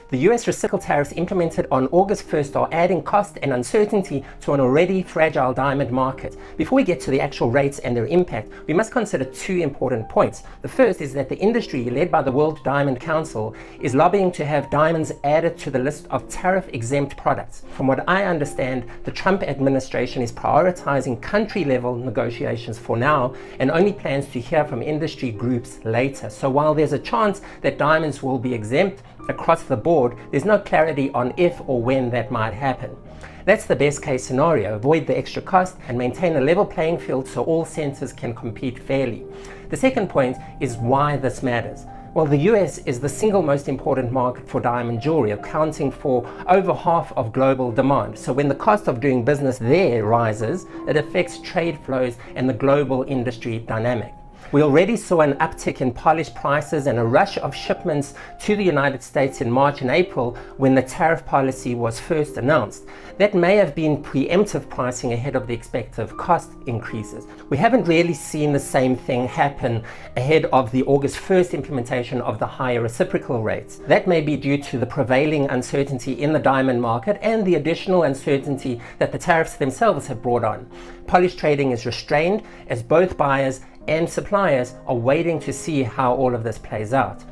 The US reciprocal tariffs implemented on August 1st are adding cost and uncertainty to an already fragile diamond market. Before we get to the actual rates and their impact, we must consider two important points. The first is that the industry, led by the World Diamond Council, is lobbying to have diamonds added to the list of tariff-exempt products. From what I understand, the Trump administration is prioritizing country-level negotiations for now and only plans to hear from industry groups later. So while there's a chance that diamonds will be exempt across the board, there's no clarity on if or when that might happen. That's the best case scenario: avoid the extra cost and maintain a level playing field so all centers can compete fairly. The second point is why this matters. Well, the US is the single most important market for diamond jewelry, accounting for over half of global demand. So when the cost of doing business there rises, it affects trade flows and the global industry dynamic. We already saw an uptick in polished prices and a rush of shipments to the United States in March and April when the tariff policy was first announced. That may have been preemptive pricing ahead of the expected cost increases. We haven't really seen the same thing happen ahead of the August 1st implementation of the higher reciprocal rates. That may be due to the prevailing uncertainty in the diamond market and the additional uncertainty that the tariffs themselves have brought on. Polished trading is restrained as both buyers and suppliers are waiting to see how all of this plays out.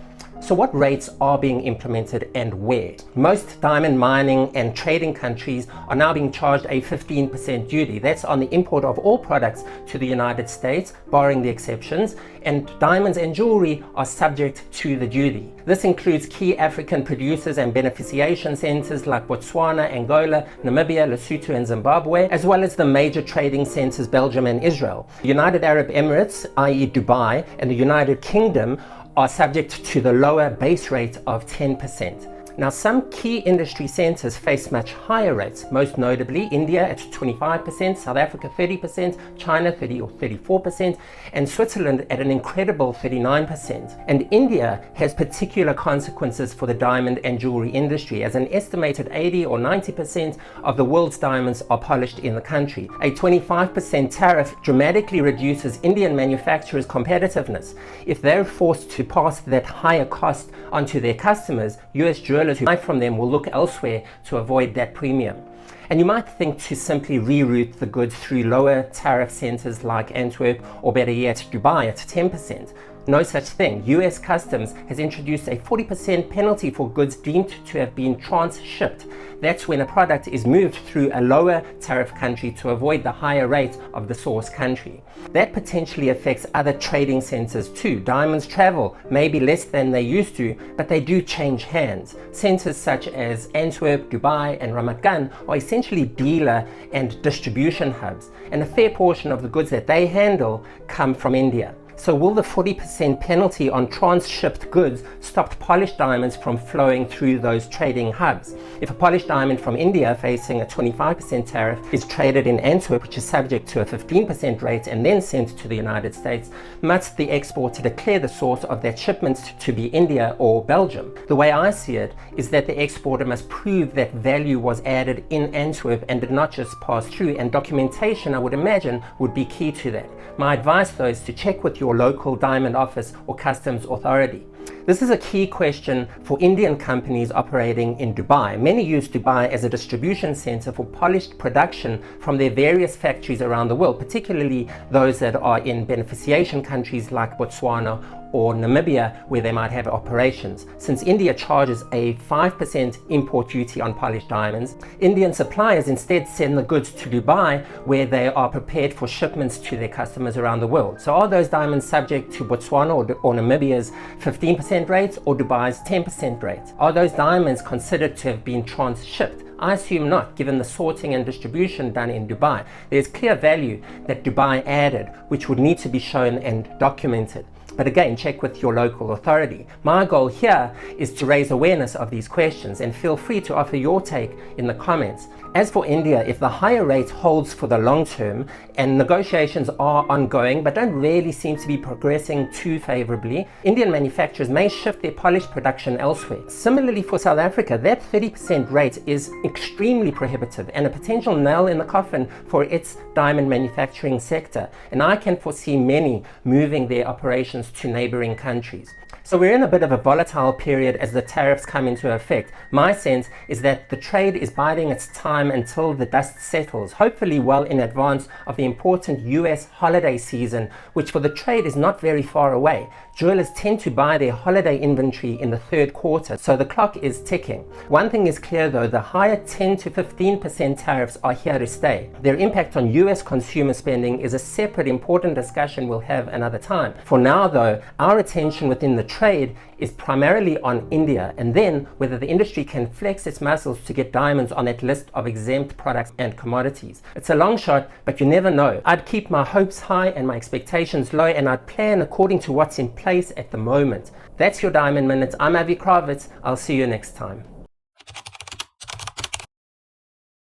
So what rates are being implemented and where? Most diamond mining and trading countries are now being charged a 15% duty. That's on the import of all products to the United States, barring the exceptions, and diamonds and jewelry are subject to the duty. This includes key African producers and beneficiation centers like Botswana, Angola, Namibia, Lesotho and Zimbabwe, as well as the major trading centers Belgium and Israel. The United Arab Emirates, i.e. Dubai, and the United Kingdom are subject to the lower base rate of 10%. Now, some key industry centers face much higher rates, most notably India at 25%, South Africa 30%, China 30 or 34%, and Switzerland at an incredible 39%. And India has particular consequences for the diamond and jewelry industry, as an estimated 80 or 90% of the world's diamonds are polished in the country. A 25% tariff dramatically reduces Indian manufacturers' competitiveness. If they're forced to pass that higher cost onto their customers, US jewelers who buy from them will look elsewhere to avoid that premium. And you might think to simply reroute the goods through lower tariff centers like Antwerp, or better yet, Dubai at 10%. No such thing. US Customs has introduced a 40% penalty for goods deemed to have been transshipped. That's when a product is moved through a lower tariff country to avoid the higher rate of the source country. That potentially affects other trading centers too. Diamonds travel maybe less than they used to, but they do change hands. Centers such as Antwerp, Dubai and Ramat Gan are essentially dealer and distribution hubs, and a fair portion of the goods that they handle come from India. So will the 40% penalty on transshipped goods stop polished diamonds from flowing through those trading hubs? If a polished diamond from India facing a 25% tariff is traded in Antwerp, which is subject to a 15% rate, and then sent to the United States, must the exporter declare the source of that shipment to be India or Belgium? The way I see it is that the exporter must prove that value was added in Antwerp and did not just pass through, and documentation, I would imagine, would be key to that. My advice though is to check with your local diamond office or customs authority. This is a key question for Indian companies operating in Dubai. Many use Dubai as a distribution center for polished production from their various factories around the world, particularly those that are in beneficiation countries like Botswana or Namibia, where they might have operations. Since India charges a 5% import duty on polished diamonds, Indian suppliers instead send the goods to Dubai, where they are prepared for shipments to their customers around the world. So are those diamonds subject to Botswana or Namibia's 15% rate or Dubai's 10% rate? Are those diamonds considered to have been transshipped? I assume not, given the sorting and distribution done in Dubai. There's clear value that Dubai added, which would need to be shown and documented. But again, check with your local authority. My goal here is to raise awareness of these questions, and feel free to offer your take in the comments. As for India, if the higher rate holds for the long term, and negotiations are ongoing but don't really seem to be progressing too favorably, Indian manufacturers may shift their polished production elsewhere. Similarly for South Africa, that 30% rate is extremely prohibitive and a potential nail in the coffin for its diamond manufacturing sector, and I can foresee many moving their operations to neighboring countries. So we're in a bit of a volatile period as the tariffs come into effect. My sense is that the trade is biding its time until the dust settles, hopefully well in advance of the important US holiday season, which for the trade is not very far away. Jewelers tend to buy their holiday inventory in the third quarter, so the clock is ticking. One thing is clear though, the higher 10 to 15% tariffs are here to stay. Their impact on US consumer spending is a separate important discussion we'll have another time. For now though, our attention within the trade is primarily on India, and then whether the industry can flex its muscles to get diamonds on that list of exempt products and commodities. It's a long shot, but you never know. I'd keep my hopes high and my expectations low, and I'd plan according to what's in place at the moment. That's your Diamond Minute. I'm Avi Kravitz. I'll see you next time.